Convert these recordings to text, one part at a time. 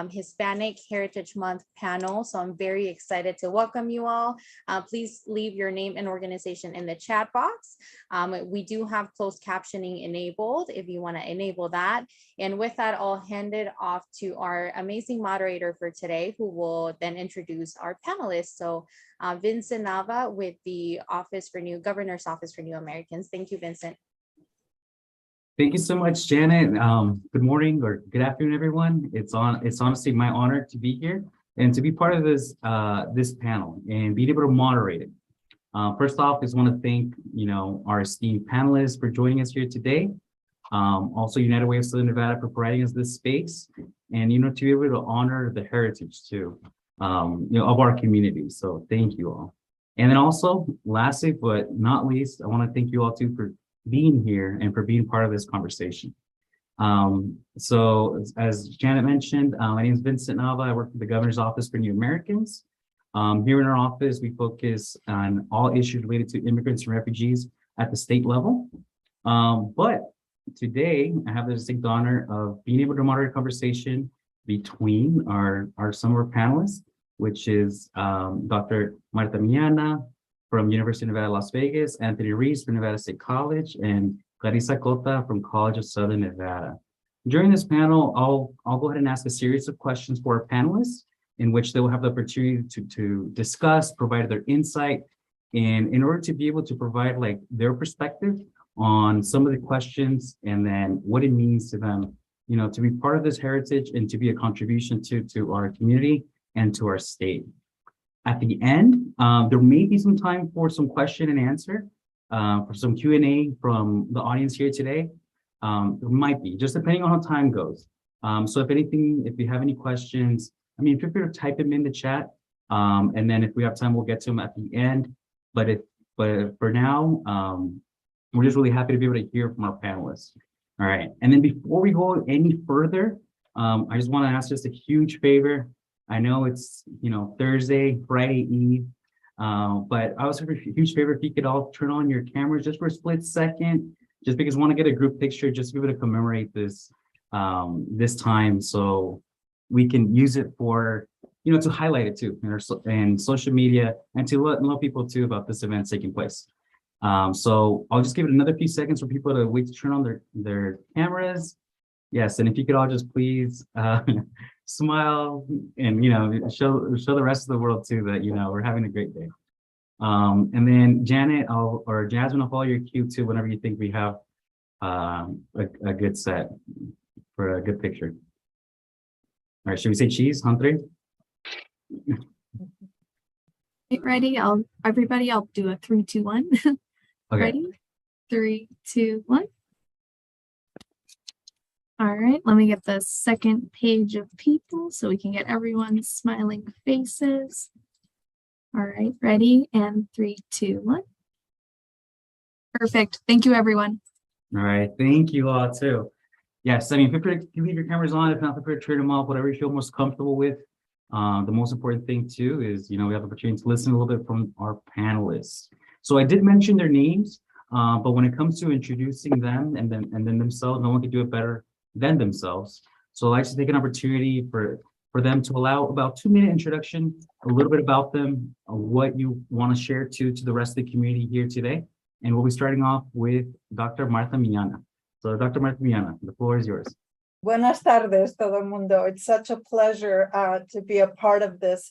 Hispanic Heritage Month panel. So I'm very excited to welcome you all. Please leave your name and organization in the chat box. We do have closed captioning enabled if you want to enable that. And with that, I'll hand it off to our amazing moderator for today, who will then introduce our panelists. So Vincent Nava with the Governor's Office for New Americans. Thank you, Vincent. Thank you so much, Janet. Good morning or good afternoon, everyone. It's honestly my honor to be here and to be part of this this panel and being able to moderate it. First off, I just want to thank our esteemed panelists for joining us here today. Also, United Way of Southern Nevada for providing us this space, and to be able to honor the heritage too, of our community. So thank you all. And then also, lastly but not least, I want to thank you all too for being here and for being part of this conversation. So as Janet mentioned, my name is Vincent Nava. I work for the Governor's Office for New Americans. Here in our office, we focus on all issues related to immigrants and refugees at the state level. But today, I have the distinct honor of being able to moderate a conversation between some of our panelists, which is Dr. Marta Miana from University of Nevada, Las Vegas, Anthony Reese from Nevada State College, and Sakota from College of Southern Nevada. During this panel, I'll go ahead and ask a series of questions for our panelists, in which they will have the opportunity to discuss, provide their insight, and in order to be able to provide their perspective on some of the questions, and then what it means to them, to be part of this heritage and to be a contribution to our community and to our state. At the end, there may be some time for some question and answer, for some Q&A from the audience here today. There might be, just depending on how time goes. So if you have any questions, feel free to type them in the chat. And then if we have time, we'll get to them at the end. But for now, we're just really happy to be able to hear from our panelists. All right. And then before we go any further, I just want to ask just a huge favor. I know it's, Thursday, Friday Eve, but I was a huge favor if you could all turn on your cameras just for a split second, just because I want to get a group picture, just to be able to commemorate this, this time. So we can use it for, to highlight it too, and social media, and to let people too about this event taking place. So I'll just give it another few seconds for people to wait to turn on their cameras. Yes, and if you could all just please smile and show the rest of the world too that we're having a great day. And then Janet or Jasmine, I'll follow your cue too whenever you think we have a good set for a good picture. All right, should we say cheese on three? Ready? Everybody, I'll do a 3, 2, 1. Okay. Ready? 3, 2, 1. All right, let me get the second page of people so we can get everyone's smiling faces. All right, ready? And 3, 2, 1. Perfect. Thank you, everyone. All right, thank you all too. Yes, feel free to leave your cameras on. If not, feel free to turn them off, whatever you feel most comfortable with. The most important thing too is, we have the opportunity to listen a little bit from our panelists. So I did mention their names, but when it comes to introducing them and then themselves, no one could do it better than themselves. So I'd like to take an opportunity for them to allow about 2-minute introduction, a little bit about them, what you want to share to the rest of the community here today. And we'll be starting off with Dr. Marta Miana. So Dr. Marta Miana, the floor is yours. Buenas tardes, todo el mundo. It's such a pleasure to be a part of this.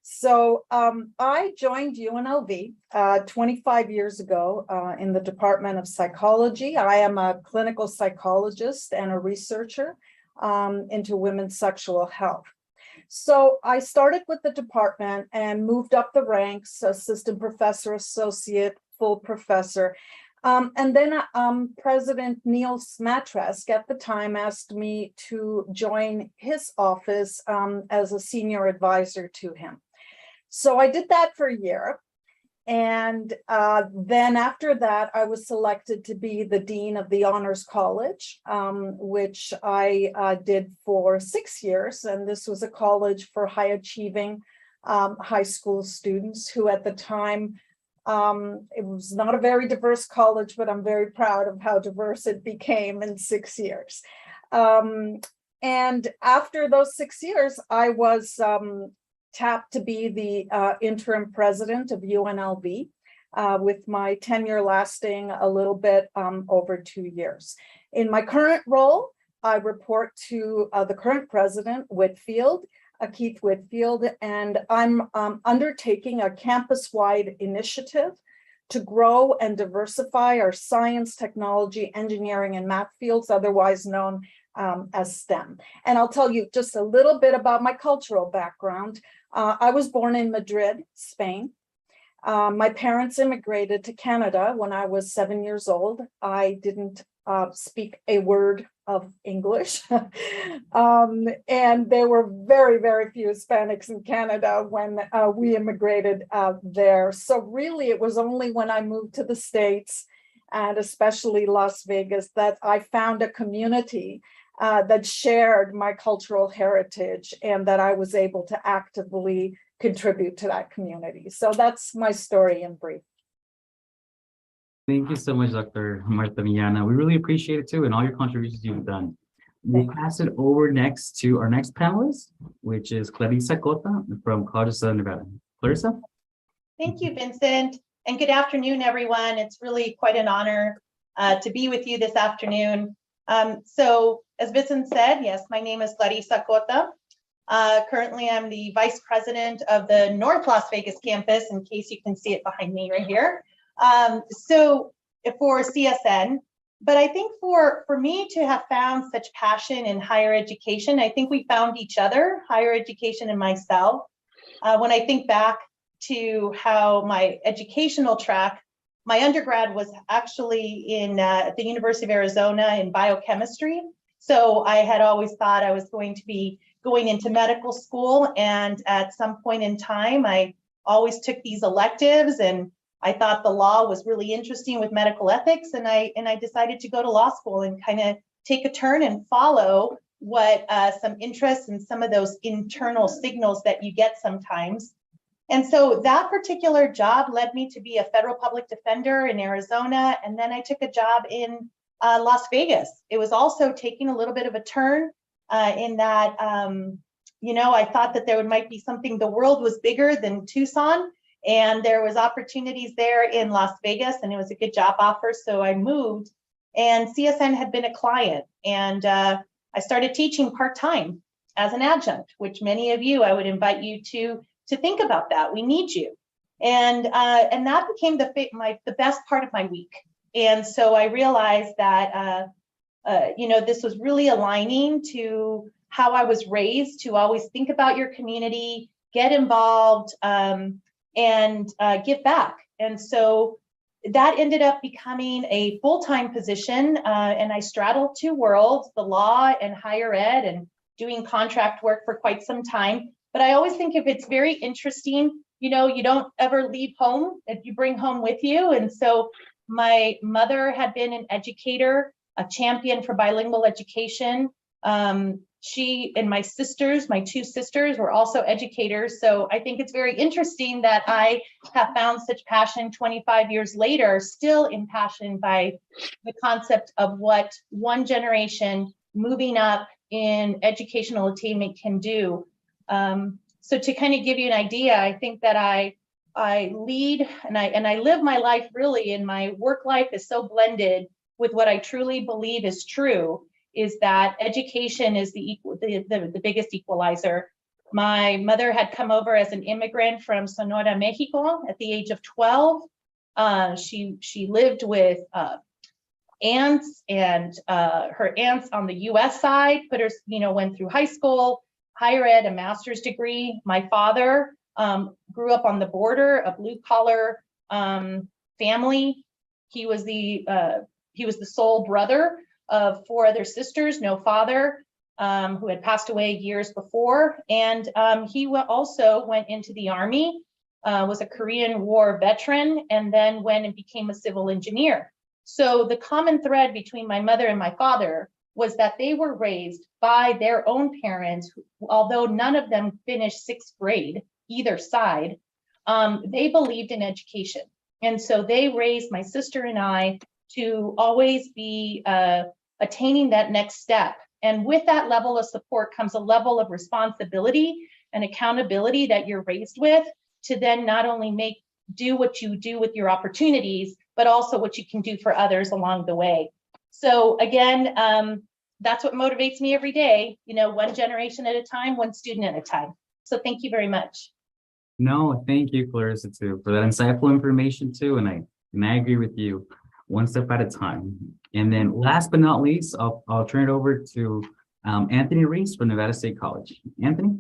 So I joined UNLV 25 years ago in the Department of Psychology. I am a clinical psychologist and a researcher into women's sexual health. So I started with the department and moved up the ranks, assistant professor, associate, full professor. And then President Neil Smatresk at the time asked me to join his office as a senior advisor to him. So I did that for a year. And then after that, I was selected to be the Dean of the Honors College, which I did for 6 years. And this was a college for high achieving high school students who at the time, it was not a very diverse college, but I'm very proud of how diverse it became in 6 years. And after those 6 years, I was tapped to be the interim president of UNLV, with my tenure lasting a little bit over 2 years. In my current role, I report to the current president, Whitfield, Keith Whitfield, and I'm undertaking a campus-wide initiative to grow and diversify our science, technology, engineering, and math fields, otherwise known as STEM. And I'll tell you just a little bit about my cultural background. I was born in Madrid, Spain. My parents immigrated to Canada when I was 7 years old. I didn't speak a word of English. And there were very, very few Hispanics in Canada when we immigrated there. So really, it was only when I moved to the States, and especially Las Vegas, that I found a community that shared my cultural heritage and that I was able to actively contribute to that community. So that's my story in brief. Thank you so much, Dr. Martha Millana. We really appreciate it too, and all your contributions you've done. We'll pass it over next to our next panelist, which is Clarissa Sakota from College of Southern Nevada. Clarissa? Thank you, Vincent, and good afternoon, everyone. It's really quite an honor to be with you this afternoon. So, as Vincent said, yes, my name is Clarissa Sakota. Currently, I'm the Vice President of the North Las Vegas campus, in case you can see it behind me right here. So for CSN, but I think for me to have found such passion in higher education, I think we found each other, higher education and myself. When I think back to how my educational track, my undergrad was actually in at the University of Arizona in biochemistry. So I had always thought I was going to be going into medical school. And at some point in time, I always took these electives, and I thought the law was really interesting with medical ethics, and I decided to go to law school and kind of take a turn and follow what some interests and some of those internal signals that you get sometimes. And so that particular job led me to be a federal public defender in Arizona, and then I took a job in Las Vegas. It was also taking a little bit of a turn in that, you know, I thought that there might be something, the world was bigger than Tucson. And there was opportunities there in Las Vegas, and it was a good job offer. So I moved, and CSN had been a client, and I started teaching part-time as an adjunct, which many of you, I would invite you to think about that. We need you. And that became the best part of my week. And so I realized that, you know, this was really aligning to how I was raised, to always think about your community, get involved, and give back. And so that ended up becoming a full-time position, and I straddled two worlds, the law and higher ed, and doing contract work for quite some time. But I always think if it's very interesting, you know, you don't ever leave home, if you bring home with you. And so my mother had been an educator, a champion for bilingual education. She and my sisters, my two sisters, were also educators. So I think it's very interesting that I have found such passion 25 years later, still impassioned by the concept of what one generation moving up in educational attainment can do. So to kind of give you an idea, I think that I lead and I live my life really, and my work life is so blended with what I truly believe is true, is that education is the biggest equalizer. My mother had come over as an immigrant from Sonora, Mexico at the age of 12. She lived with aunts, and her aunts on the US side put her, you know, went through high school, higher ed, a master's degree. My father grew up on the border, a blue collar family. He was the sole brother of four other sisters, no father, who had passed away years before. And he also went into the Army, was a Korean War veteran, and then went and became a civil engineer. So the common thread between my mother and my father was that they were raised by their own parents, although none of them finished sixth grade, either side, they believed in education. And so they raised my sister and I to always be attaining that next step And with that level of support comes a level of responsibility and accountability that you're raised with to then not only do what you do with your opportunities, but also what you can do for others along the way. So again, that's what motivates me every day, one generation at a time, one student at a time. So thank you very much. No, thank you, Clarissa, too, for that insightful information too. And I agree with you, one step at a time. And then last but not least, I'll turn it over to Anthony Reese from Nevada State College. Anthony?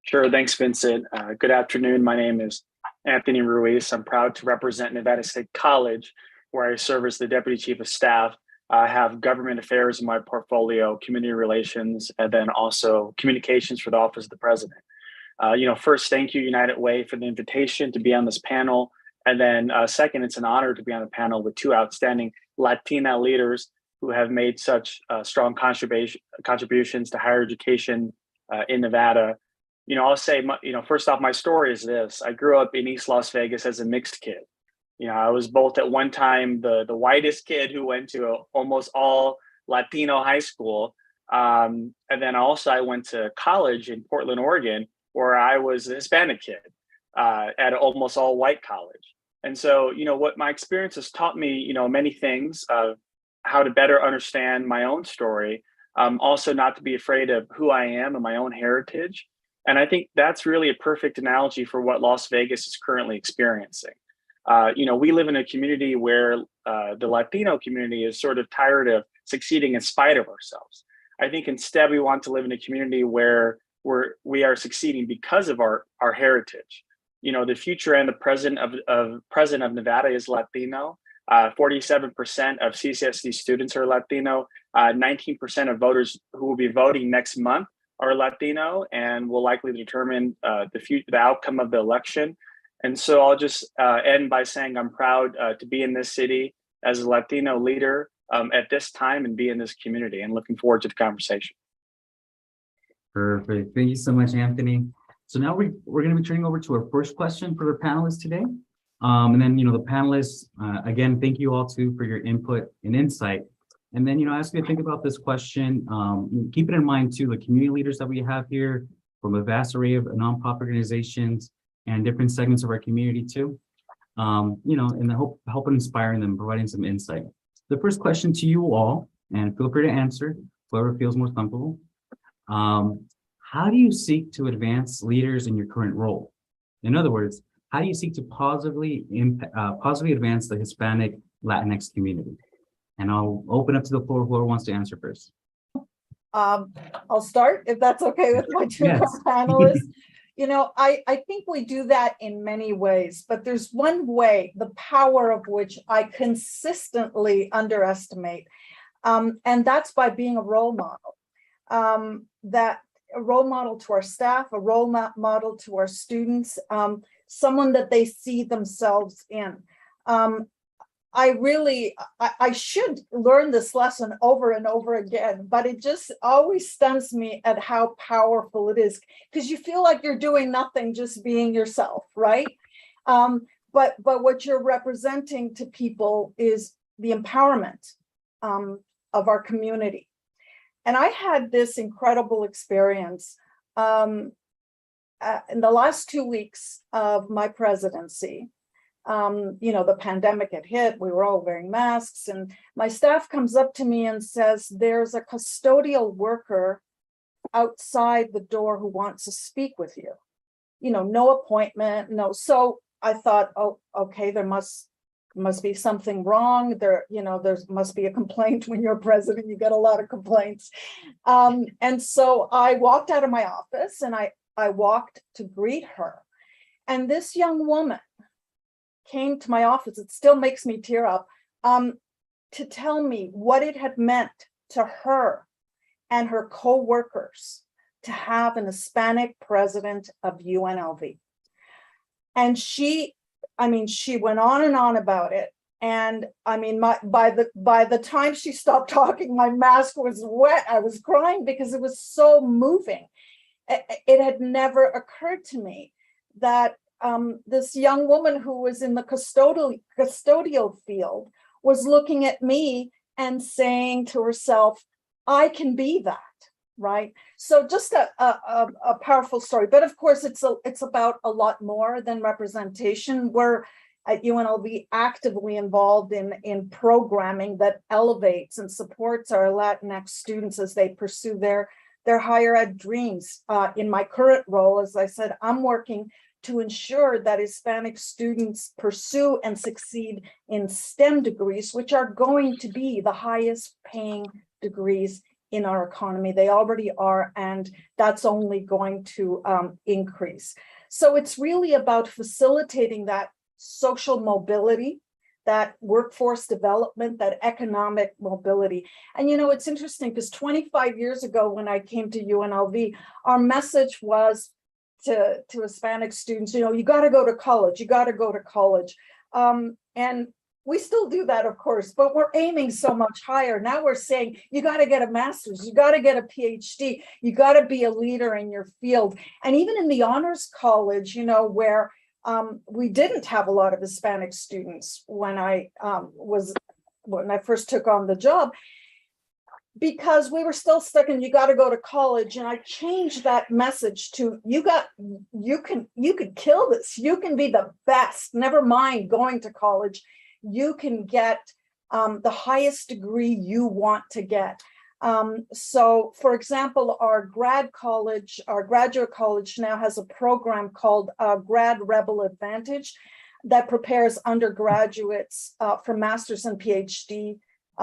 Sure, thanks, Vincent. Good afternoon. My name is Anthony Ruiz. I'm proud to represent Nevada State College, where I serve as the Deputy Chief of Staff. I have government affairs in my portfolio, community relations, and then also communications for the Office of the President. First, thank you, United Way, for the invitation to be on this panel. And then second, it's an honor to be on a panel with two outstanding Latina leaders who have made such strong contributions to higher education in Nevada. I'll say, first off, my story is this. I grew up in East Las Vegas as a mixed kid. I was both at one time the whitest kid who went to almost all Latino high school. And then also I went to college in Portland, Oregon, where I was a Hispanic kid at an almost all white college. And so, what my experience has taught me, many things, how to better understand my own story, also not to be afraid of who I am and my own heritage. And I think that's really a perfect analogy for what Las Vegas is currently experiencing. We live in a community where the Latino community is sort of tired of succeeding in spite of ourselves. I think instead we want to live in a community where we are succeeding because of our heritage. The future and the present of Nevada is Latino. 47% of Ccsd students are Latino. 19% of voters who will be voting next month are Latino and will likely determine the outcome of the election. And so I'll just end by saying I'm proud to be in this city as a Latino leader at this time and be in this community, and looking forward to the conversation. Perfect. Thank you so much, Anthony. So now we're going to be turning over to our first question for the panelists today. And then, the panelists, again, thank you all too for your input and insight. And then, ask you to think about this question. Keep it in mind too, the community leaders that we have here from a vast array of nonprofit organizations and different segments of our community too. And help inspiring them, providing some insight. The first question to you all, and feel free to answer, whoever feels most comfortable. How do you seek to advance leaders in your current role? In other words, how do you seek to positively advance the Hispanic Latinx community? And I'll open up to the floor, whoever wants to answer first. I'll start if that's okay with my two panelists. I think we do that in many ways, but there's one way, the power of which I consistently underestimate, and that's by being a role model. That a role model to our staff, a role model to our students, someone that they see themselves in. I should learn this lesson over and over again, but it just always stuns me at how powerful it is, because you feel like you're doing nothing, just being yourself, right? But what you're representing to people is the empowerment of our community. And I had this incredible experience in the last 2 weeks of my presidency. The pandemic had hit, we were all wearing masks, and my staff comes up to me and says, there's a custodial worker outside the door who wants to speak with you. No appointment, no. So I thought, oh, okay, there must be something wrong. There must be a complaint. When you're president, you get a lot of complaints. And so I walked out of my office and I walked to greet her. And this young woman came to my office, it still makes me tear up, to tell me what it had meant to her and her co-workers to have an Hispanic president of UNLV. And she went on and on about it. And by the time she stopped talking, my mask was wet. I was crying because it was so moving. It had never occurred to me that this young woman who was in the custodial field was looking at me and saying to herself, I can be that, right? So just a powerful story. But of course, it's about a lot more than representation. We're at UNLV actively involved in programming that elevates and supports our Latinx students as they pursue their higher ed dreams. In my current role, as I said, I'm working to ensure that Hispanic students pursue and succeed in STEM degrees, which are going to be the highest paying degrees in our economy. They already are, and that's only going to increase. So it's really about facilitating that social mobility, that workforce development, that economic mobility. And it's interesting because 25 years ago when I came to UNLV, our message was to Hispanic students, you got to go to college, you got to go to college. And we still do that, of course, but we're aiming so much higher. Now we're saying you got to get a master's, you got to get a PhD, you got to be a leader in your field. And even in the honors college, where we didn't have a lot of Hispanic students when I first took on the job, because we were still stuck in you got to go to college. And I changed that message to you could kill this. You can be the best. Never mind going to college. You can get the highest degree you want to get. So, for example, our graduate college now has a program called Grad Rebel Advantage that prepares undergraduates for master's and PhD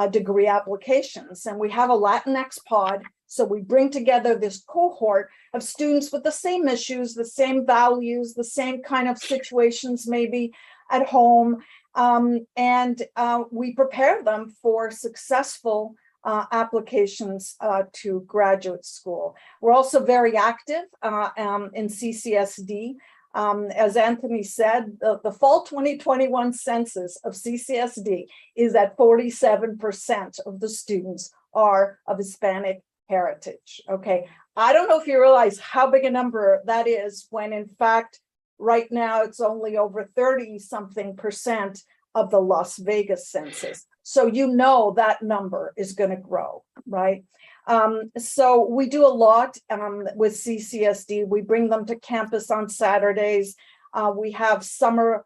degree applications. And we have a Latinx pod. So we bring together this cohort of students with the same issues, the same values, the same kind of situations maybe at home. And we prepare them for successful applications to graduate school. We're also very active in Ccsd. As Anthony said, the fall 2021 census of Ccsd is that 47% of the students are of Hispanic heritage. Okay, I don't know if you realize how big a number that is when in fact, right now it's only over 30-something% of the Las Vegas census. So that number is going to grow, right? So we do a lot with Ccsd. We bring them to campus on Saturdays. We have summer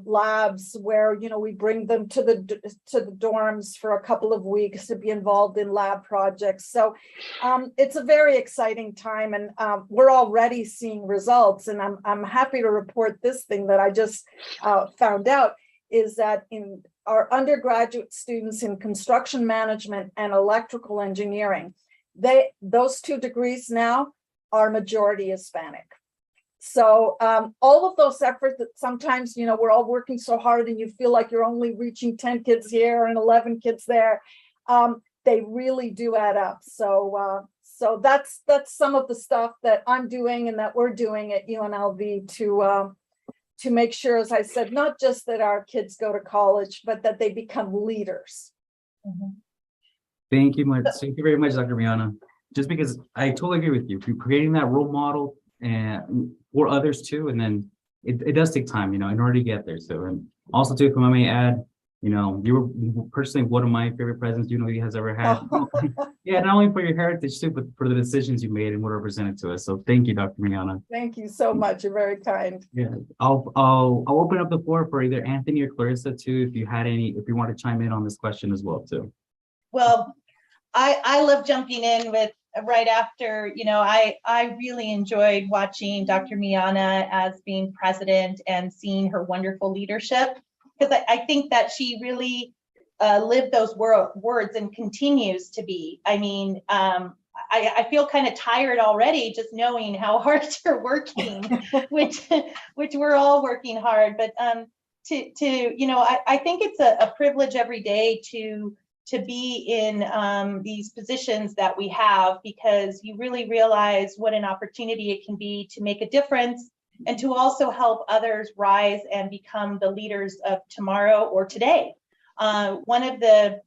labs where we bring them to the dorms for a couple of weeks to be involved in lab projects. So it's a very exciting time, and we're already seeing results. And I'm happy to report this thing that I just found out is that in our undergraduate students in construction management and electrical engineering, those two degrees now are majority Hispanic. So all of those efforts that sometimes, we're all working so hard and you feel like you're only reaching 10 kids here and 11 kids there, they really do add up. So that's some of the stuff that I'm doing and that we're doing at UNLV to make sure, as I said, not just that our kids go to college, but that they become leaders. Mm-hmm. Thank you very much, Dr. Rihanna. Just because I totally agree with you, creating that role model and for others too, and then it does take time, in order to get there. So, and also too, if I may add, you were personally one of my favorite presidents UNLV has ever had. Yeah, not only for your heritage too, but for the decisions you made and what represented to us. So thank you, Dr. Rihanna. Thank you so much. You're very kind. Yeah, I'll open up the floor for either Anthony or Clarissa too, if you want to chime in on this question as well too. Well, I love jumping in with right after, I really enjoyed watching Dr. Miana as being president and seeing her wonderful leadership, because I think that she really lived those words and continues to be. I mean, I feel kind of tired already just knowing how hard you're working, which we're all working hard. But I think it's a privilege every day to be in these positions that we have, because you really realize what an opportunity it can be to make a difference and to also help others rise and become the leaders of tomorrow or today. One of the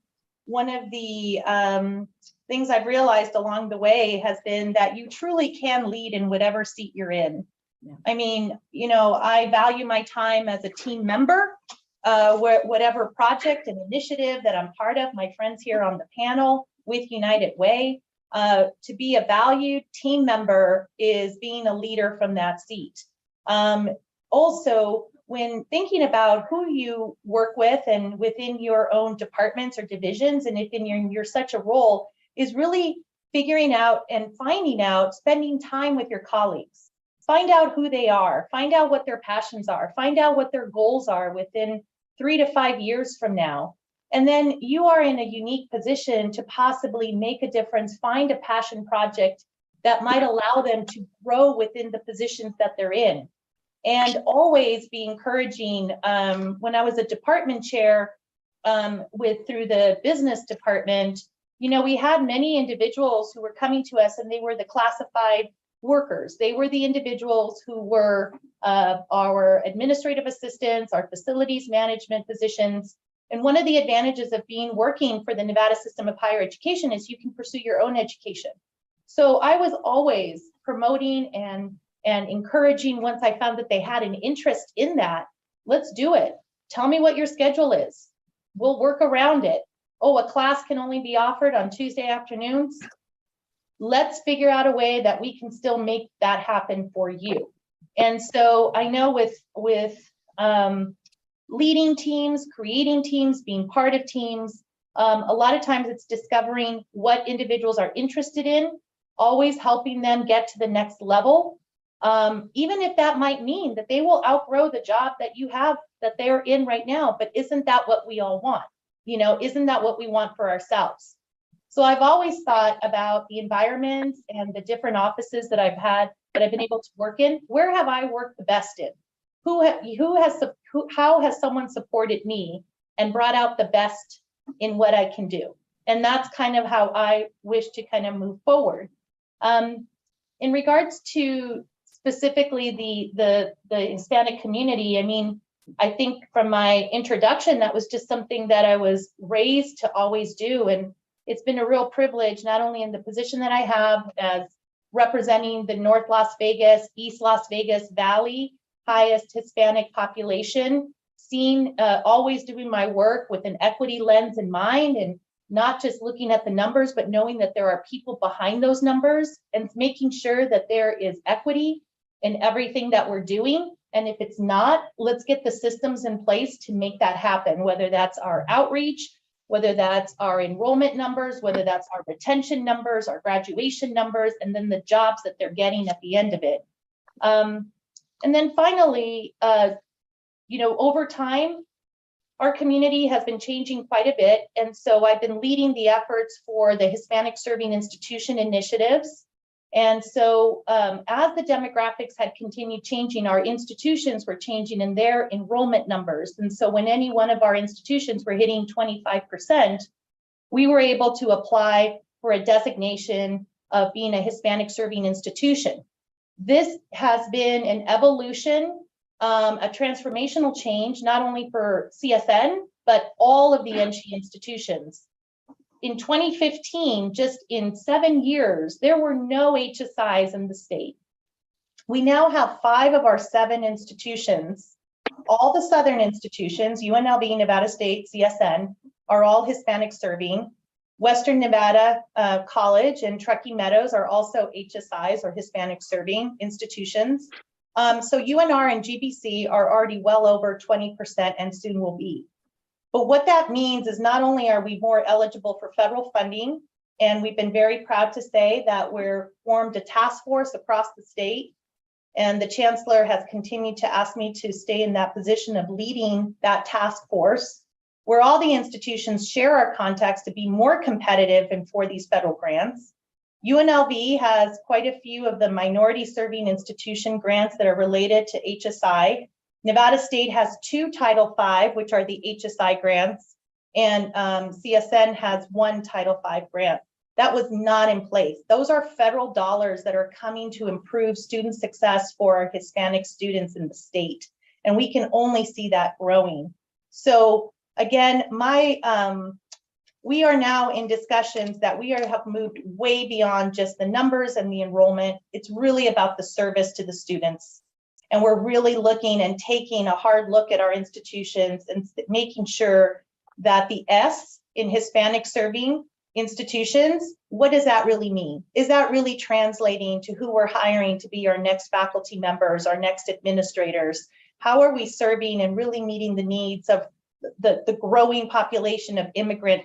things I've realized along the way has been that you truly can lead in whatever seat you're in. Yeah. I mean, I value my time as a team member. Whatever project and initiative that I'm part of, my friends here on the panel, with United Way. To be a valued team member is being a leader from that seat. Also, when thinking about who you work with and within your own departments or divisions, and if in you're such a role, is really figuring out and finding out, spending time with your colleagues. Find out who they are, find out what their passions are, find out what their goals are within 3 to 5 years from now. And then you are in a unique position to possibly make a difference, find a passion project that might allow them to grow within the positions that they're in. And always be encouraging. When I was a department chair through the business department, you know, we had many individuals who were coming to us and they were the classified workers. They were the individuals who were our administrative assistants, our facilities management positions. And one of the advantages of working for the Nevada system of higher education is you can pursue your own education. So I was always promoting and encouraging, once I found that they had an interest in that, let's do it. Tell me what your schedule is. We'll work around it. Oh, a class can only be offered on Tuesday afternoons. Let's figure out a way that we can still make that happen for you. And so I know with leading teams, creating teams, being part of teams, a lot of times it's discovering what individuals are interested in, always helping them get to the next level. Even if that might mean that they will outgrow the job that you have that they're in right now, but isn't that what we all want? You know, isn't that what we want for ourselves? So I've always thought about the environments and the different offices that I've been able to work in. Where have I worked the best in? How has someone supported me and brought out the best in what I can do? And that's kind of how I wish to kind of move forward. In regards to specifically the Hispanic community, I mean, I think from my introduction, that was just something that I was raised to always do. And it's been a real privilege, not only in the position that I have as representing the North Las Vegas, East Las Vegas Valley, highest Hispanic population, always doing my work with an equity lens in mind, and not just looking at the numbers, but knowing that there are people behind those numbers and making sure that there is equity in everything that we're doing. And if it's not, let's get the systems in place to make that happen, whether that's our outreach, whether that's our enrollment numbers, whether that's our retention numbers, our graduation numbers, and then the jobs that they're getting at the end of it. And then finally, you know, over time, our community has been changing quite a bit. And so I've been leading the efforts for the Hispanic Serving Institution initiatives. And so as the demographics had continued changing, our institutions were changing in their enrollment numbers. And so when any one of our institutions were hitting 25%, we were able to apply for a designation of being a Hispanic Serving Institution. This has been an evolution, a transformational change, not only for CSN, but all of the NC institutions. In 2015, just in 7 years, there were no HSIs in the state. We now have 5 of our 7 institutions. All the Southern institutions, UNLV, Nevada State, CSN, are all Hispanic serving. Western Nevada College and Truckee Meadows are also HSIs, or Hispanic serving institutions. So UNR and GBC are already well over 20% and soon will be. But what that means is not only are we more eligible for federal funding, and we've been very proud to say that we're formed a task force across the state, and the chancellor has continued to ask me to stay in that position of leading that task force, where all the institutions share our contacts to be more competitive and for these federal grants. UNLV has quite a few of the minority serving institution grants that are related to HSI. Nevada State has 2 Title V, which are the HSI grants, and CSN has 1 Title V grant. That was not in place. Those are federal dollars that are coming to improve student success for our Hispanic students in the state. And we can only see that growing. So again, we are now in discussions that have moved way beyond just the numbers and the enrollment. It's really about the service to the students. And we're really looking and taking a hard look at our institutions and making sure that the S in Hispanic serving institutions, what does that really mean? Is that really translating to who we're hiring to be our next faculty members, our next administrators? How are we serving and really meeting the needs of the growing population of immigrant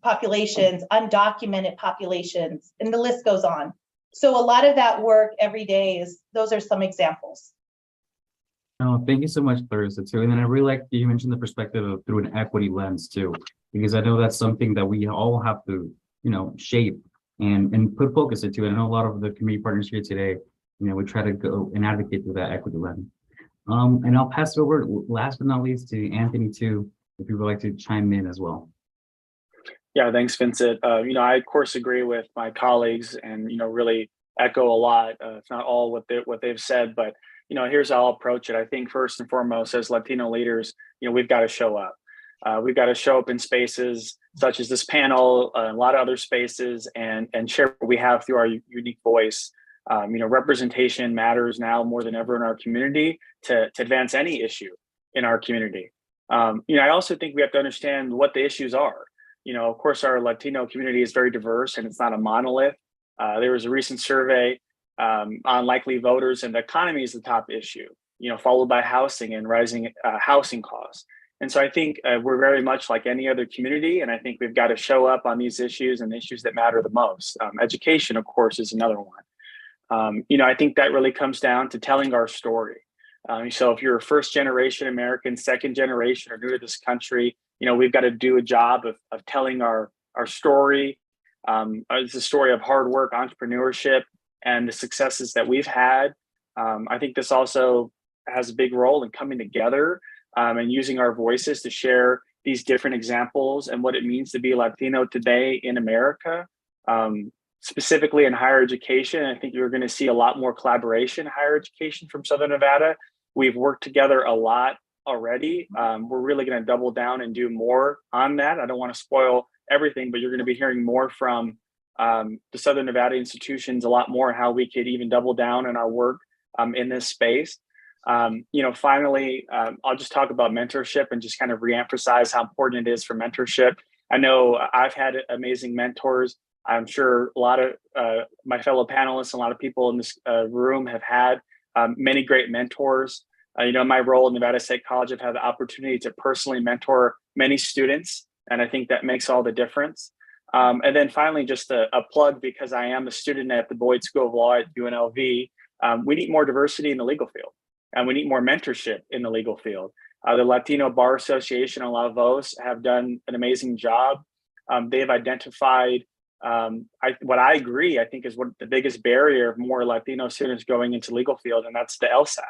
populations, undocumented populations, and the list goes on. So a lot of that work every day those are some examples. Oh, thank you so much, Clarissa, too. And then I really like you mentioned the perspective of through an equity lens too, because I know that's something that we all have to, shape and put focus into. And I know a lot of the community partners here today, we try to go and advocate through that equity lens. And I'll pass it over last but not least to Anthony too, if you would like to chime in as well. Yeah, thanks, Vincent. I of course agree with my colleagues and really echo a lot, if not all what they've said, but here's how I'll approach it. I think first and foremost, as Latino leaders, we've got to show up. We've got to show up in spaces such as this panel, a lot of other spaces, and share what we have through our unique voice. Representation matters now more than ever in our community to advance any issue in our community. I also think we have to understand what the issues are. Of course, our Latino community is very diverse and it's not a monolith. There was a recent survey on likely voters, and the economy is the top issue, followed by housing and rising housing costs. And so I think we're very much like any other community, and I think we've got to show up on these issues and the issues that matter the most. Education, of course, is another one. I think that really comes down to telling our story. So if you're a first generation American, second generation, or new to this country, we've got to do a job of telling our story. It's a story of hard work, entrepreneurship, and the successes that we've had. I think this also has a big role in coming together and using our voices to share these different examples and what it means to be Latino today in America. Specifically in higher education, I think you're going to see a lot more collaboration in higher education from Southern Nevada. We've worked together a lot already. We're really going to double down and do more on that. I don't want to spoil everything, but you're going to be hearing more from the Southern Nevada institutions, a lot more how we could even double down in our work in this space. Finally, I'll just talk about mentorship and just kind of reemphasize how important it is for mentorship. I know I've had amazing mentors. I'm sure a lot of my fellow panelists, a lot of people in this room have had many great mentors. In my role at Nevada State College, I've had the opportunity to personally mentor many students, and I think that makes all the difference. And then finally, just a plug, because I am a student at the Boyd School of Law at UNLV, we need more diversity in the legal field, and we need more mentorship in the legal field. The Latino Bar Association and La Voz have done an amazing job. They've identified what I agree, I think is what the biggest barrier of more Latino students going into legal field, and that's the LSAT.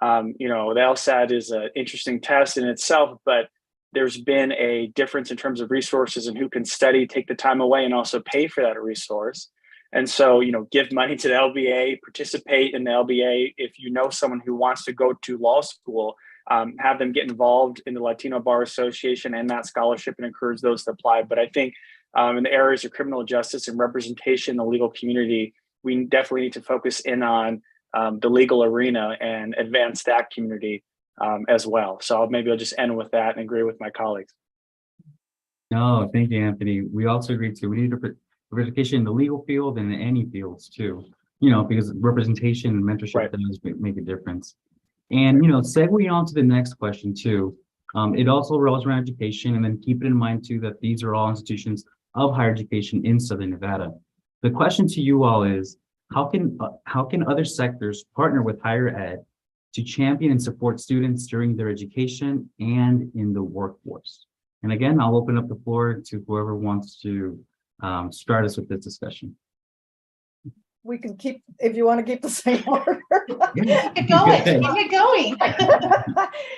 The LSAT is an interesting test in itself, but there's been a difference in terms of resources and who can study, take the time away, and also pay for that resource. And so, give money to the LBA, participate in the LBA. If you know someone who wants to go to law school, have them get involved in the Latino Bar Association and that scholarship, and encourage those to apply. But I think in the areas of criminal justice and representation in the legal community, we definitely need to focus in on the legal arena and advance that community as well. So maybe I'll just end with that and agree with my colleagues. No, thank you, Anthony. We also agree too. We need representation in the legal field and in any fields too, because representation and mentorship does make a difference. And, segueing on to the next question too, it also revolves around education, and then keep it in mind too that these are all institutions of higher education in Southern Nevada. The question to you all is, how can other sectors partner with higher ed to champion and support students during their education and in the workforce? And again, I'll open up the floor to whoever wants to start us with this discussion. We can keep, if you want to keep the same order. Keep it going, keep it going.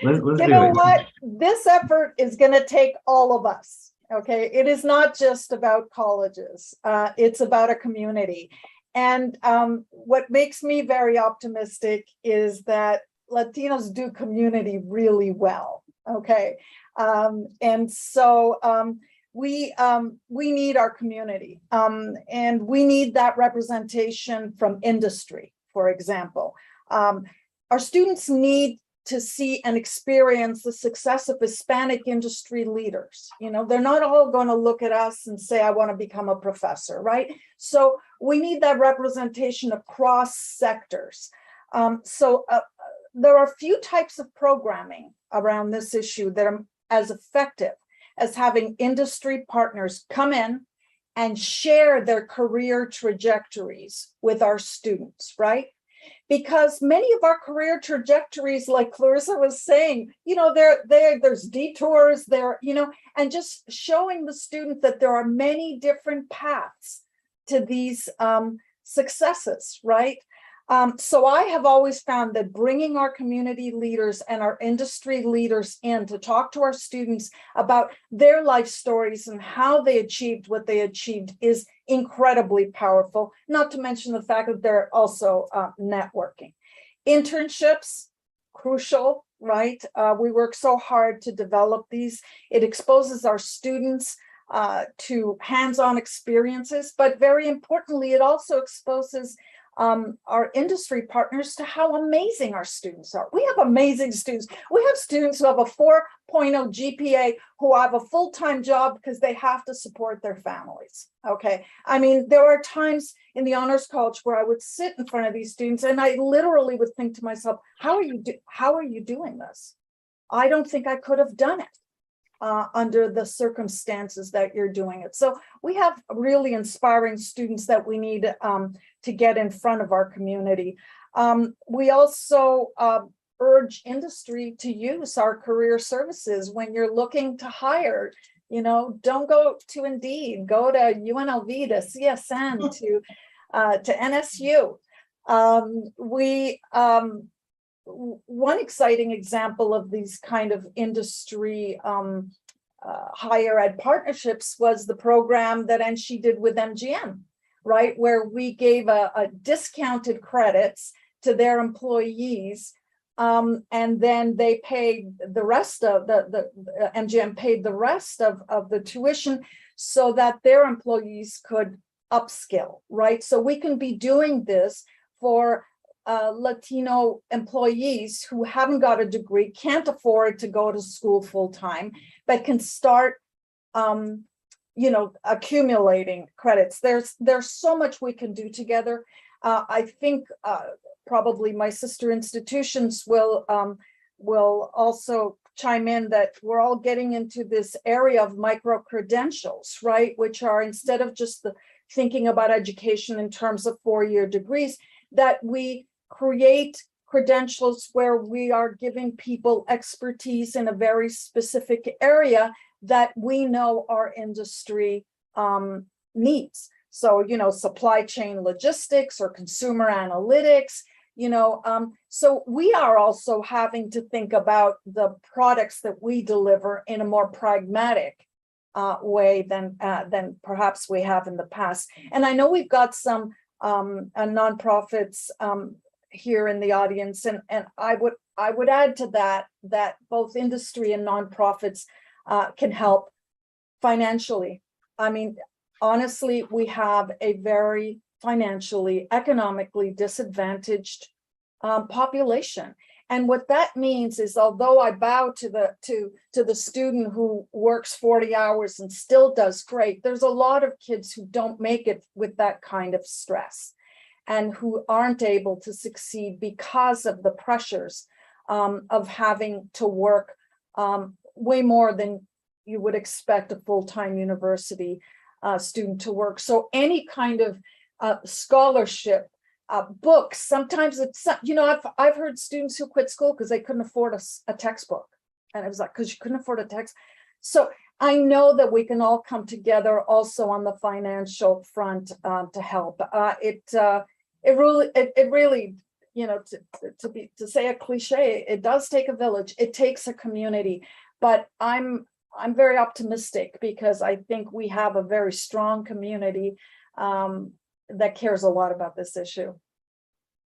Let's you do know it. what? This effort is going to take all of us. Okay. It is not just about colleges. It's about a community. And what makes me very optimistic is that Latinos do community really well. Okay. And so we need our community, and we need that representation from industry, for example. Our students need to see and experience the success of Hispanic industry leaders. You know, they're not all going to look at us and say, I want to become a professor, right? So we need that representation across sectors. There are few types of programming around this issue that are as effective as having industry partners come in and share their career trajectories with our students, right? Because many of our career trajectories, like Clarissa was saying, you know, there's detours there, you know, and just showing the student that there are many different paths to these successes, right? So I have always found that bringing our community leaders and our industry leaders in to talk to our students about their life stories and how they achieved what they achieved is incredibly powerful, not to mention the fact that they're also networking. Internships, crucial, right? We work so hard to develop these. It exposes our students to hands-on experiences, but very importantly, it also exposes our industry partners to how amazing our students are. We have amazing students. We have students who have a 4.0 GPA who have a full-time job because they have to support their families. Okay. I mean, there are times in the Honors College where I would sit in front of these students and I literally would think to myself, how are you doing this? I don't think I could have done it under the circumstances that you're doing it. So we have really inspiring students that we need to get in front of our community. We also urge industry to use our career services when you're looking to hire. You know, don't go to Indeed, go to UNLV, to CSN, to NSU. One exciting example of these kind of industry higher ed partnerships was the program that NSHE did with MGM, right? Where we gave a discounted credits to their employees, and then they paid the rest of the MGM paid the rest of the tuition so that their employees could upskill, right? So we can be doing this for Latino employees who haven't got a degree, can't afford to go to school full time, but can start, you know, accumulating credits. There's so much we can do together. I think probably my sister institutions will also chime in that we're all getting into this area of micro credentials, right? Which are, instead of just thinking about education in terms of 4-year degrees, that we create credentials where we are giving people expertise in a very specific area that we know our industry needs. So, you know, supply chain logistics or consumer analytics, you know, so we are also having to think about the products that we deliver in a more pragmatic way than perhaps we have in the past. And I know we've got some nonprofits here in the audience, and I would add to that both industry and nonprofits can help financially. I mean, honestly, we have a very financially, economically disadvantaged population. And what that means is, although I bow to the student who works 40 hours and still does great, there's a lot of kids who don't make it with that kind of stress and who aren't able to succeed because of the pressures of having to work way more than you would expect a full-time university student to work. So any kind of scholarship, books, sometimes it's, you know, I've heard students who quit school because they couldn't afford a textbook. And it was like, because you couldn't afford a text. So I know that we can all come together also on the financial front to help. It really, you know, to say a cliche, it does take a village. It takes a community. But I'm very optimistic because I think we have a very strong community that cares a lot about this issue.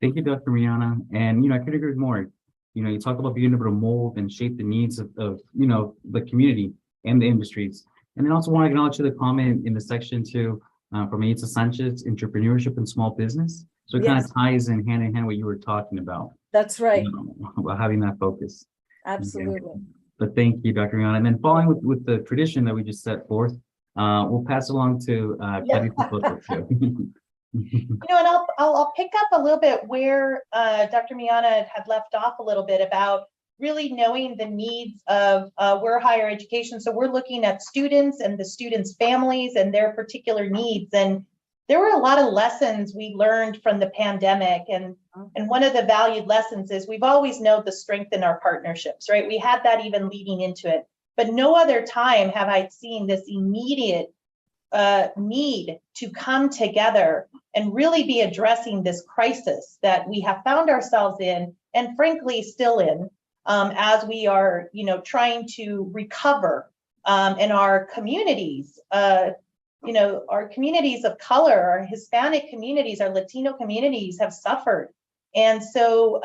Thank you, Dr. Rihanna. And, you know, I couldn't agree more. You know, you talk about being able to mold and shape the needs of you know, the community and the industries. And then also want to acknowledge the comment in the section too, from Census, entrepreneurship and small business. So it kind of ties in hand what you were talking about. That's right. About having that focus. Absolutely. But thank you, Dr. Rihanna. And then following with the tradition that we just set forth, we'll pass along to Clarissa Soto too. You know, and I'll pick up a little bit where Dr. Miana had left off a little bit about really knowing the needs of we're higher education. So we're looking at students and the students' families and their particular needs. And there were a lot of lessons we learned from the pandemic. And one of the valued lessons is we've always known the strength in our partnerships, right? We had that even leading into it. But no other time have I seen this immediate need to come together and really be addressing this crisis that we have found ourselves in, and frankly still in, as we are, you know, trying to recover in our communities. You know, our communities of color, our Hispanic communities, our Latino communities have suffered, and so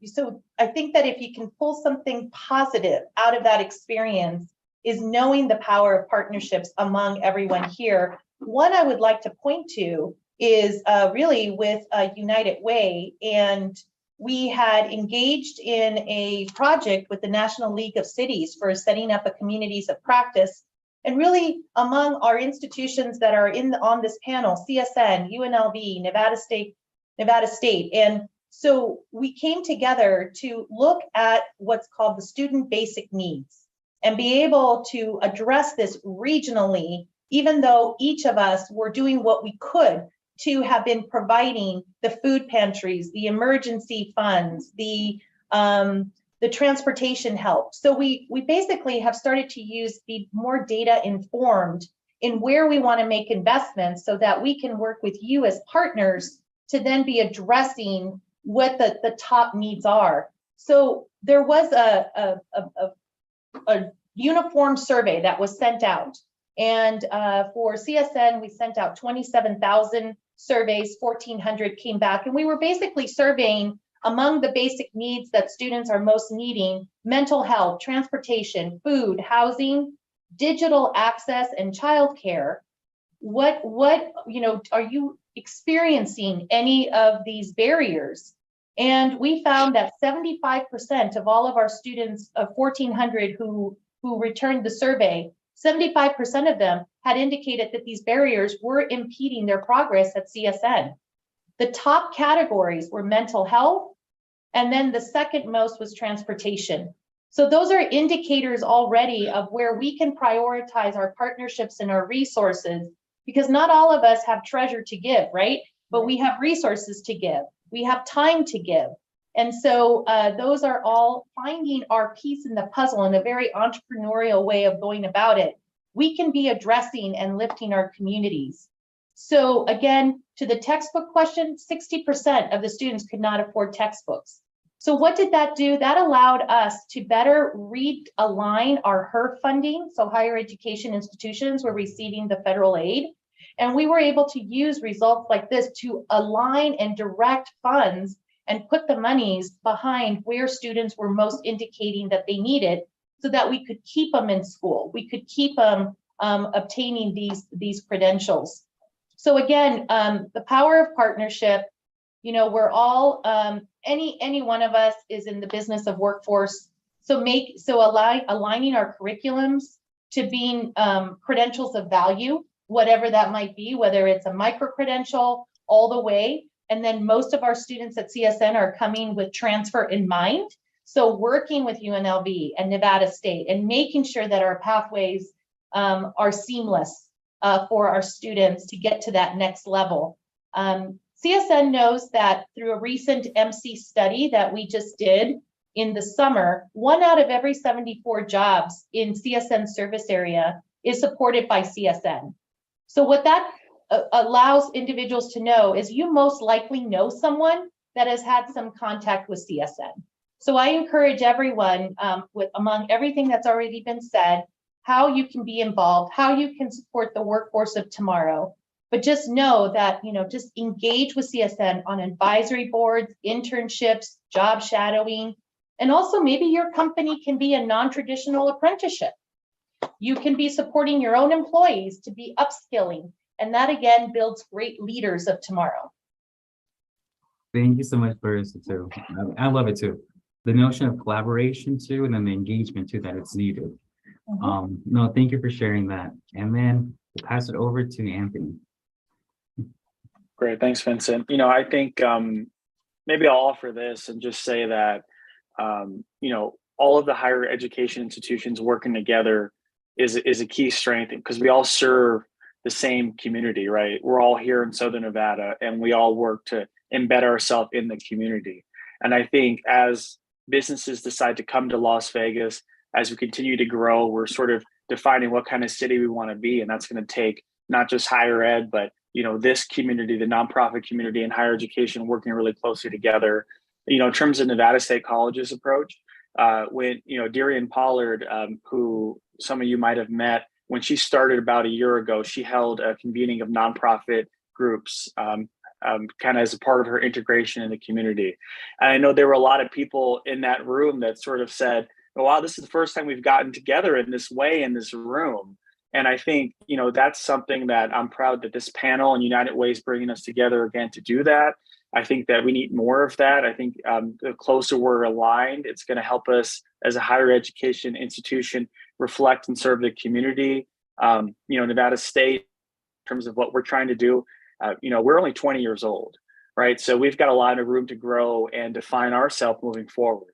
so I think that if you can pull something positive out of that experience, is knowing the power of partnerships among everyone here. One I would like to point to is really with United Way, and we had engaged in a project with the National League of Cities for setting up a communities of practice. And really among our institutions that are on this panel, CSN, UNLV, Nevada State. And so we came together to look at what's called the student basic needs and be able to address this regionally, even though each of us were doing what we could to have been providing the food pantries, the emergency funds, the transportation help. So we basically have started to be more data informed in where we want to make investments so that we can work with you as partners to then be addressing what the top needs are. So there was a uniform survey that was sent out. And for CSN, we sent out 27,000 surveys, 1,400 came back. And we were basically surveying among the basic needs that students are most needing: mental health, transportation, food, housing, digital access, and childcare. What you know, are you experiencing any of these barriers? And we found that 75% of all of our students of 1,400 who returned the survey, 75% of them had indicated that these barriers were impeding their progress at CSN. The top categories were mental health, and then the second most was transportation. So those are indicators already of where we can prioritize our partnerships and our resources, because not all of us have treasure to give, right? But we have resources to give. We have time to give. And so those are all finding our piece in the puzzle in a very entrepreneurial way of going about it. We can be addressing and lifting our communities. So again, to the textbook question, 60% of the students could not afford textbooks. So what did that do? That allowed us to better realign our HER funding. So higher education institutions were receiving the federal aid. And we were able to use results like this to align and direct funds and put the monies behind where students were most indicating that they needed, so that we could keep them in school. We could keep them obtaining these credentials. So again, the power of partnership, you know, we're all, any one of us is in the business of workforce. So aligning our curriculums to being credentials of value, whatever that might be, whether it's a micro-credential all the way. And then most of our students at CSN are coming with transfer in mind. So working with UNLV and Nevada State and making sure that our pathways are seamless for our students to get to that next level. CSN knows that through a recent MC study that we just did in the summer, 1 out of every 74 jobs in CSN service area is supported by CSN. So what that allows individuals to know is you most likely know someone that has had some contact with CSN. So I encourage everyone among everything that's already been said, how you can be involved, how you can support the workforce of tomorrow. But just know that, you know, just engage with CSN on advisory boards, internships, job shadowing, and also maybe your company can be a non-traditional apprenticeship. You can be supporting your own employees to be upskilling. And that again builds great leaders of tomorrow. Thank you so much, Marissa, too. I love it too. The notion of collaboration too, and then the engagement too, that it's needed. No, thank you for sharing that. And then we'll pass it over to Anthony. Great, thanks, Vincent. I think maybe I'll offer this and just say that all of the higher education institutions working together is a key strength, because we all serve the same community, right? We're all here in Southern Nevada, and we all work to embed ourselves in the community. And I think as businesses decide to come to Las Vegas, as we continue to grow, we're sort of defining what kind of city we want to be. And that's going to take not just higher ed, but this community, the nonprofit community and higher education working really closely together. In terms of Nevada State College's approach, when Darian Pollard, who some of you might have met, when she started about a year ago, she held a convening of nonprofit groups, kind of as a part of her integration in the community. And I know there were a lot of people in that room that sort of said, oh, wow, this is the first time we've gotten together in this way in this room. And I think, that's something that I'm proud that this panel and United Way is bringing us together again to do that. I think that we need more of that. I think the closer we're aligned, it's going to help us as a higher education institution reflect and serve the community. Nevada State, in terms of what we're trying to do, we're only 20 years old, right? So we've got a lot of room to grow and define ourselves moving forward.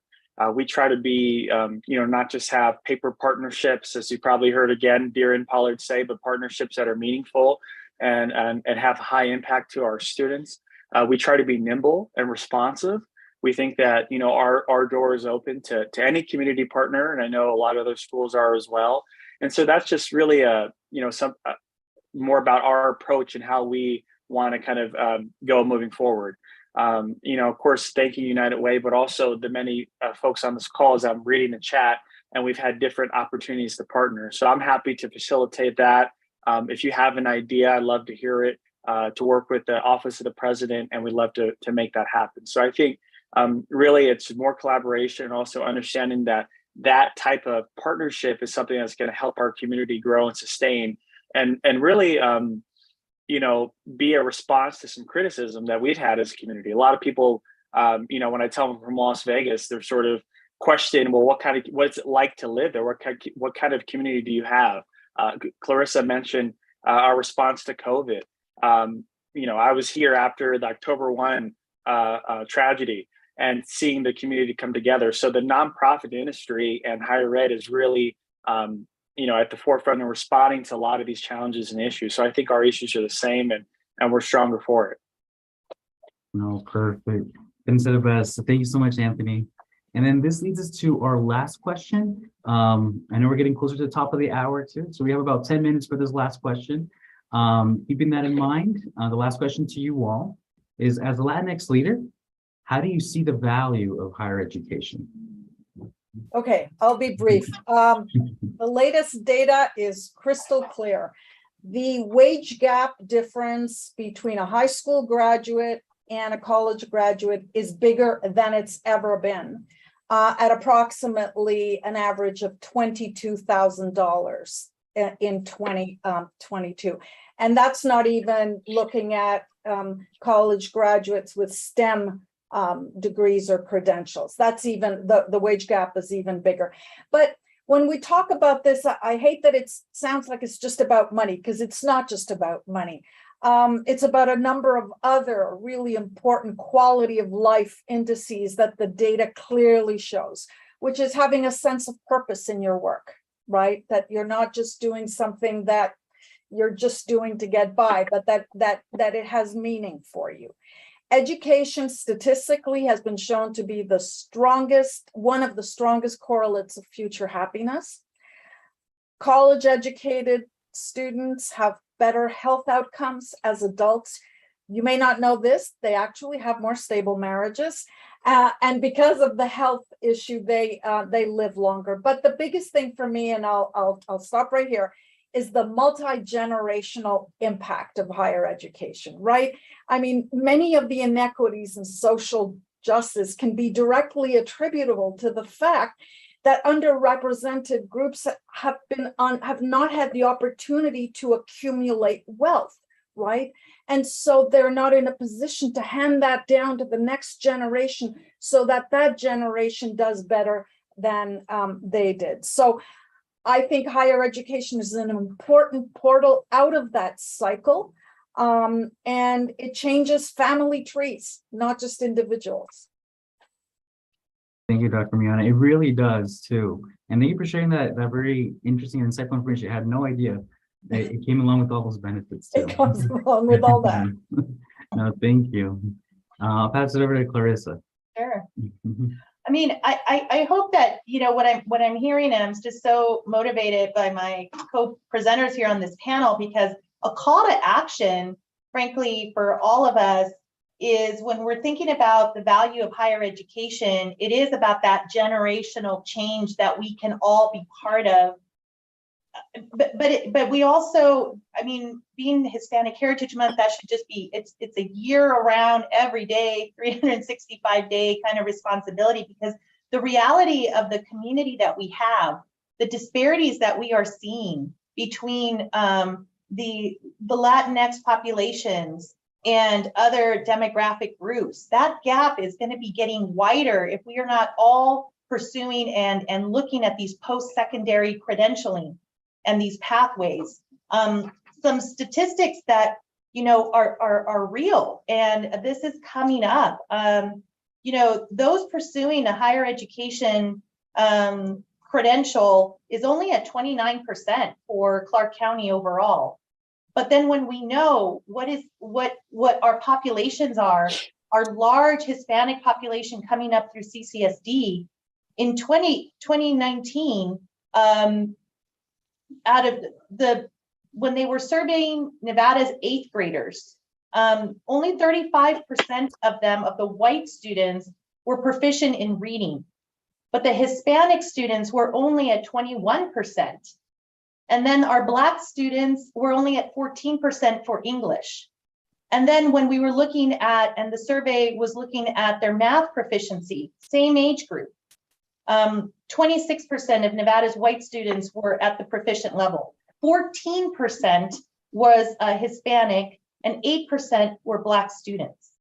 We try to be, not just have paper partnerships, as you probably heard again, Darian Pollard say, but partnerships that are meaningful and have high impact to our students. We try to be nimble and responsive. We think that, our door is open to any community partner, and I know a lot of other schools are as well. And so that's just really more about our approach and how we want to kind of go moving forward. Of course, thanking United Way, but also the many folks on this call as I'm reading the chat, and we've had different opportunities to partner. So I'm happy to facilitate that. If you have an idea, I'd love to hear it, to work with the Office of the President, and we'd love to make that happen. So I think really it's more collaboration, and also understanding that type of partnership is something that's going to help our community grow and sustain, and really be a response to some criticism that we've had as a community. A lot of people, when I tell them from Las Vegas, they're sort of question, well, what's it like to live there? What kind of community do you have? Clarissa mentioned our response to COVID. I was here after the October 1 tragedy and seeing the community come together. So the nonprofit industry and higher ed is really, at the forefront of responding to a lot of these challenges and issues. So I think our issues are the same, and we're stronger for it. No, perfect. Consider best. So thank you so much, Anthony. And then this leads us to our last question. I know we're getting closer to the top of the hour too, so we have about 10 minutes for this last question. Keeping that in mind, the last question to you all is, as a Latinx leader, how do you see the value of higher education? Okay, I'll be brief. The latest data is crystal clear. The wage gap difference between a high school graduate and a college graduate is bigger than it's ever been, at approximately an average of $22,000 in 2022. And that's not even looking at college graduates with STEM degrees or credentials. That's even, the wage gap is even bigger. But when we talk about this, I hate that it sounds like it's just about money, because it's not just about money. It's about a number of other really important quality of life indices that the data clearly shows, which is having a sense of purpose in your work, right? That you're not just doing something that you're just doing to get by, but that it has meaning for you. Education statistically has been shown to be one of the strongest correlates of future happiness. College educated students have better health outcomes as adults. You may not know this, they actually have more stable marriages. And because of the health issue, they live longer. But the biggest thing for me, and I'll stop right here, is the multi-generational impact of higher education, right? I mean, many of the inequities in social justice can be directly attributable to the fact that underrepresented groups have not had the opportunity to accumulate wealth, right? And so they're not in a position to hand that down to the next generation so that that generation does better than they did. So I think higher education is an important portal out of that cycle. And it changes family trees, not just individuals. Thank you, Dr. Miana. It really does too. And thank you for sharing that very interesting and insightful information. I had no idea that it came along with all those benefits too. It comes along with all that. No, thank you. I'll pass it over to Clarissa. Sure. I mean, I hope that, you know, what I'm hearing, and I'm just so motivated by my co-presenters here on this panel, because a call to action, frankly, for all of us is when we're thinking about the value of higher education, it is about that generational change that we can all be part of. But we also, I mean, being Hispanic Heritage Month, that should just be, it's a year-round, every day, 365-day kind of responsibility, because the reality of the community that we have, the disparities that we are seeing between the Latinx populations and other demographic groups, that gap is going to be getting wider if we are not all pursuing and looking at these post-secondary credentialing and these pathways. Some statistics that, you know, are real, and this is coming up. You know, those pursuing a higher education credential is only at 29% for Clark County overall. But then when we know what our populations are, our large Hispanic population coming up through Ccsd, in 2019, out of when they were surveying Nevada's 8th graders, only 35% of them, of the white students, were proficient in reading, but the Hispanic students were only at 21%. And then our Black students were only at 14% for English. And then when we were looking at, and the survey was looking at their math proficiency, same age group, 26% of Nevada's white students were at the proficient level. 14% was Hispanic, and 8% were Black students.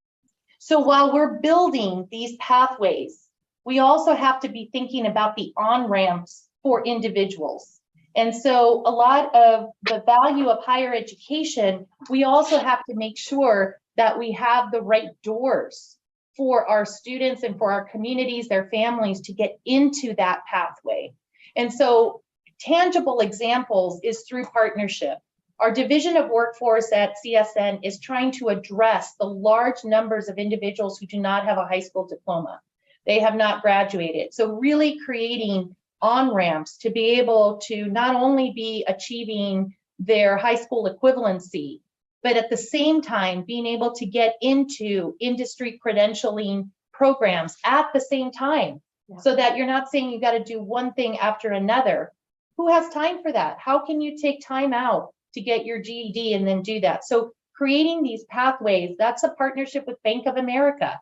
So while we're building these pathways, we also have to be thinking about the on-ramps for individuals. And so a lot of the value of higher education, we also have to make sure that we have the right doors for our students and for our communities, their families, to get into that pathway. And so tangible examples is through partnership. Our Division of Workforce at CSN is trying to address the large numbers of individuals who do not have a high school diploma. They have not graduated. So really creating on-ramps to be able to not only be achieving their high school equivalency, but at the same time being able to get into industry credentialing programs at the same time, so that you're not saying you got to do one thing after another. Who has time for that? How can you take time out to get your GED and then do that? So creating these pathways, that's a partnership with Bank of America,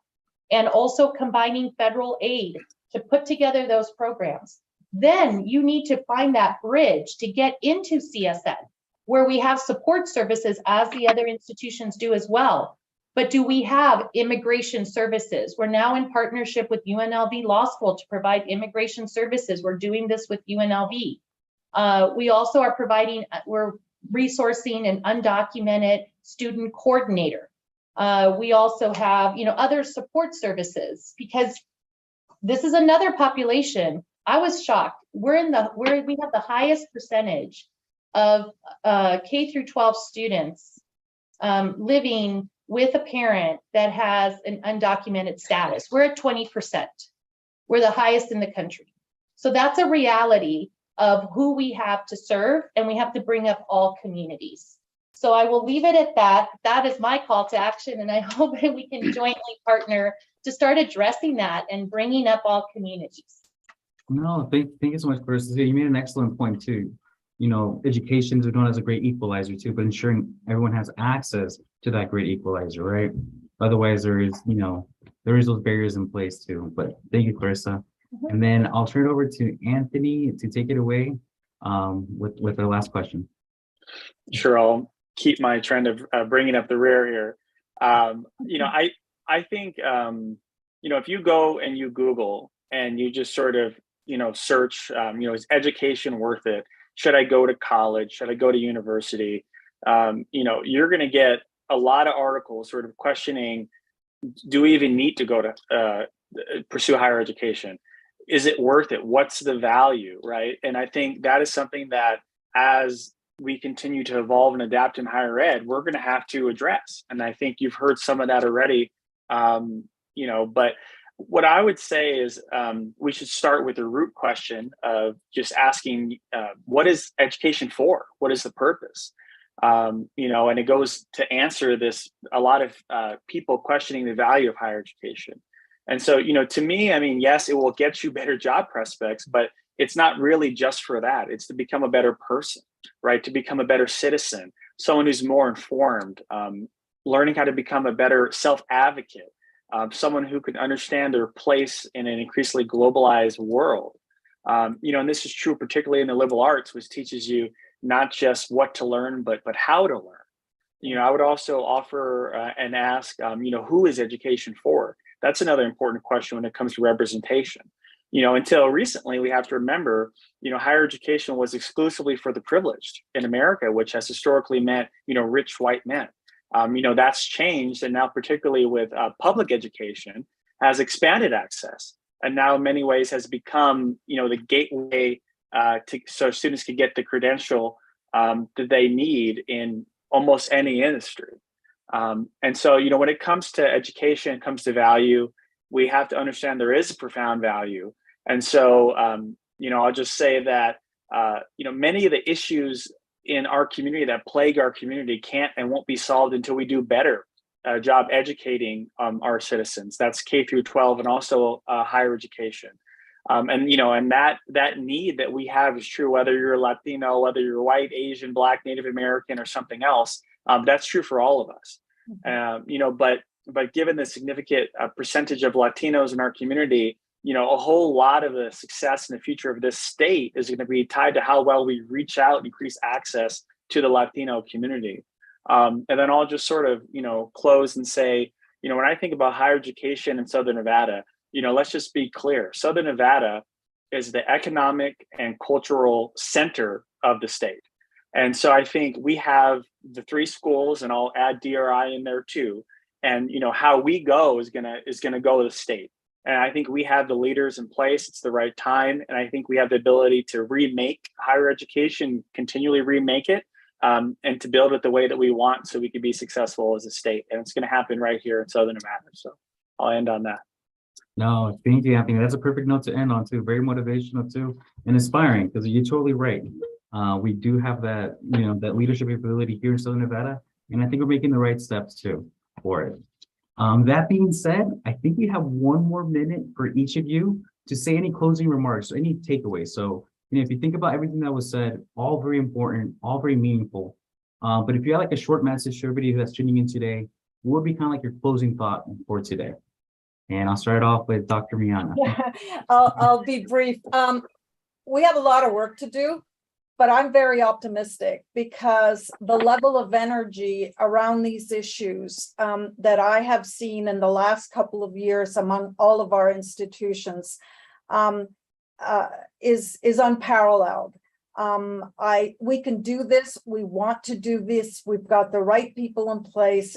and also combining federal aid to put together those programs. Then you need to find that bridge to get into CSN, where we have support services as the other institutions do as well. But do we have immigration services? We're now in partnership with UNLV Law School to provide immigration services. We're doing this with UNLV. We also are providing, we're resourcing an undocumented student coordinator. We also have, you know, other support services, because this is another population. I was shocked. We have the highest percentage of K through 12 students living with a parent that has an undocumented status. We're at 20%. We're the highest in the country. So that's a reality of who we have to serve, and we have to bring up all communities. So I will leave it at that. That is my call to action, and I hope that we can jointly partner to start addressing that and bringing up all communities. No, thank you so much, Clarissa. You made an excellent point too. You know, education is known as a great equalizer too, but ensuring everyone has access to that great equalizer, right? Otherwise, there is those barriers in place too. But thank you, Clarissa. And then I'll turn it over to Anthony to take it away with the last question. Sure, I'll keep my trend of bringing up the rear here. I think, if you go and you Google and you just sort of, search, is education worth it? Should I go to college? Should I go to university? You're going to get a lot of articles sort of questioning, do we even need to go to pursue higher education? Is it worth it? What's the value, right? And I think that is something that as we continue to evolve and adapt in higher ed, we're going to have to address. And I think you've heard some of that already, but what I would say is we should start with the root question of just asking, what is education for? What is the purpose? And it goes to answer this, a lot of people questioning the value of higher education. And so, to me, I mean, yes, it will get you better job prospects, but it's not really just for that. It's to become a better person, right? To become a better citizen, someone who's more informed, learning how to become a better self-advocate, someone who can understand their place in an increasingly globalized world. And this is true particularly in the liberal arts, which teaches you not just what to learn, but how to learn. I would also offer and ask, who is education for? That's another important question when it comes to representation. Until recently, we have to remember, higher education was exclusively for the privileged in America, which has historically meant, rich white men. That's changed. And now, particularly with public education, has expanded access. And now in many ways has become, the gateway so students can get the credential that they need in almost any industry. And so, when it comes to education, it comes to value, we have to understand there is a profound value. And so, I'll just say that, many of the issues in our community that plague our community can't and won't be solved until we do better job educating our citizens. That's K through 12 and also higher education. And that need that we have is true, whether you're Latino, whether you're white, Asian, Black, Native American, or something else. That's true for all of us. But given the significant percentage of Latinos in our community, a whole lot of the success in the future of this state is going to be tied to how well we reach out and increase access to the Latino community. And then I'll just sort of, close and say, when I think about higher education in Southern Nevada, let's just be clear. Southern Nevada is the economic and cultural center of the state. And so I think we have the 3 schools, and I'll add DRI in there too. And how we go is gonna go to the state. And I think we have the leaders in place. It's the right time. And I think we have the ability to remake higher education, continually remake it, and to build it the way that we want so we can be successful as a state. And it's going to happen right here in Southern Nevada. So I'll end on that. No, thank you, Anthony. That's a perfect note to end on too. Very motivational too, and inspiring, because you're totally right. We do have that, that leadership ability here in Southern Nevada. And I think we're making the right steps too for it. That being said, I think we have 1 more minute for each of you to say any closing remarks or any takeaways. So, if you think about everything that was said, all very important, all very meaningful. But if you have like a short message to everybody that's tuning in today, what would be kind of like your closing thought for today? And I'll start off with Dr. Miana. Yeah, I'll be brief. We have a lot of work to do, but I'm very optimistic because the level of energy around these issues that I have seen in the last couple of years among all of our institutions is unparalleled. We can do this. We want to do this. We've got the right people in place.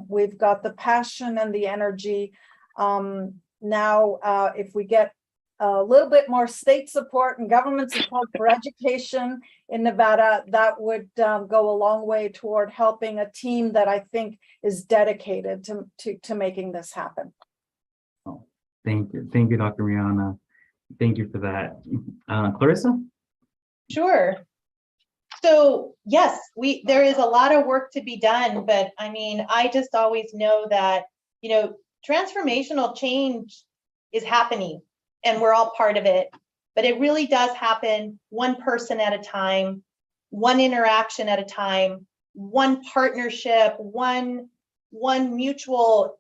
We've got the passion and the energy. Now, if we get a little bit more state support and government support for education in Nevada, that would go a long way toward helping a team that I think is dedicated to making this happen. Oh, thank you, Dr. Rihanna. Thank you for that. Clarissa? Sure. So yes, there is a lot of work to be done, but I mean, I just always know that, transformational change is happening and we're all part of it, but it really does happen one person at a time, one interaction at a time, one partnership, one mutual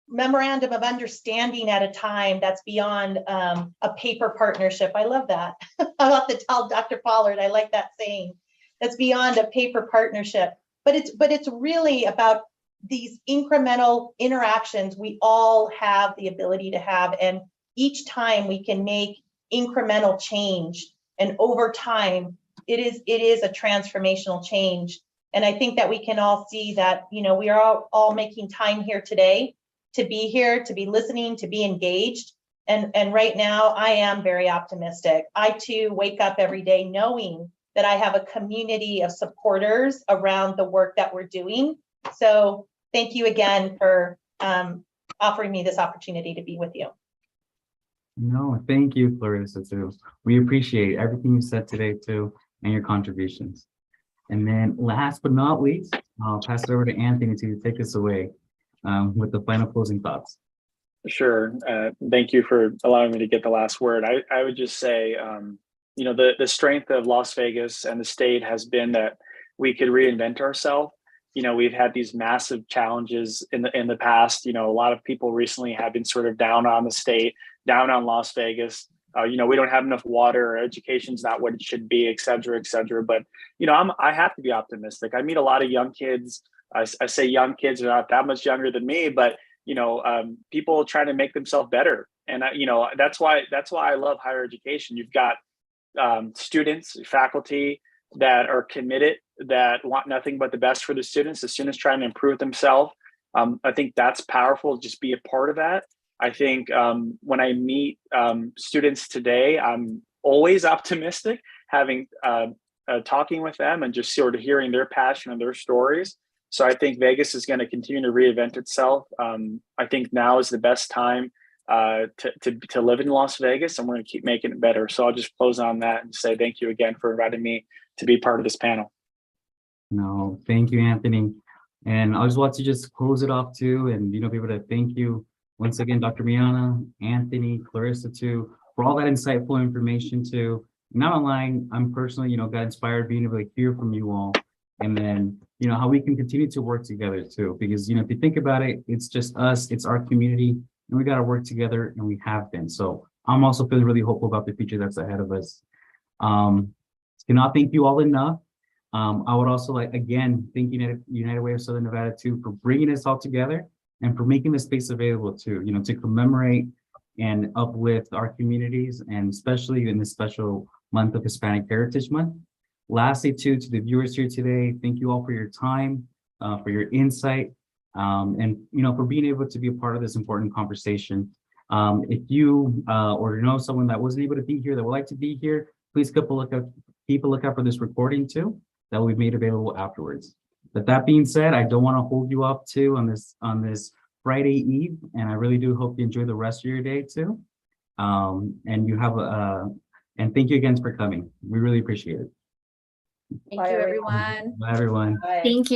memorandum of understanding at a time that's beyond a paper partnership. I love that. I'll have to tell Dr. Pollard, I like that saying. That's beyond a paper partnership. but it's really about these incremental interactions we all have the ability to have. And each time we can make incremental change. And over time, it is a transformational change. And I think that we can all see that, we are all making time here today to be here, to be listening, to be engaged. And right now I am very optimistic. I too wake up every day knowing that I have a community of supporters around the work that we're doing. So thank you again for offering me this opportunity to be with you. No, thank you, Clarissa, too. We appreciate everything you said today, too, and your contributions. And then last but not least, I'll pass it over to Anthony to take us away with the final closing thoughts. Sure. Thank you for allowing me to get the last word. I would just say, the strength of Las Vegas and the state has been that we could reinvent ourselves. We've had these massive challenges in the past. A lot of people recently have been sort of down on the state, down on Las Vegas. We don't have enough water, or education's not what it should be, et cetera, et cetera. But, I have to be optimistic. I meet a lot of young kids. I say young kids are not that much younger than me, but, people trying to make themselves better. And, that's why I love higher education. You've got students, faculty that are committed, that want nothing but the best for the students trying to improve themselves. I think that's powerful, just be a part of that. I think when I meet students today, I'm always optimistic, having talking with them and just sort of hearing their passion and their stories. So I think Vegas is going to continue to reinvent itself. I think now is the best time to live in Las Vegas, and we're going to keep making it better. So I'll just close on that and say thank you again for inviting me to be part of this panel. No, thank you, Anthony. And I just want to just close it off too, and be able to thank you once again, Dr. Miana, Anthony, Clarissa too, for all that insightful information too. Not online, I'm personally, got inspired being able to hear from you all, and then how we can continue to work together too. Because if you think about it, it's just us, it's our community, and we got to work together, and we have been. So I'm also feeling really hopeful about the future that's ahead of us. Cannot thank you all enough. I would also again, thank United Way of Southern Nevada too for bringing us all together and for making the space available too, to commemorate and uplift our communities, and especially in this special month of Hispanic Heritage Month. Lastly, too, to the viewers here today, thank you all for your time, for your insight, and for being able to be a part of this important conversation. If you or know someone that wasn't able to be here that would like to be here, please keep a lookout for this recording too that will be made available afterwards. But that being said, I don't want to hold you up too on this Friday Eve, and I really do hope you enjoy the rest of your day too. And you have and thank you again for coming. We really appreciate it. Thank you, everyone. Bye, everyone. Bye. Thank you.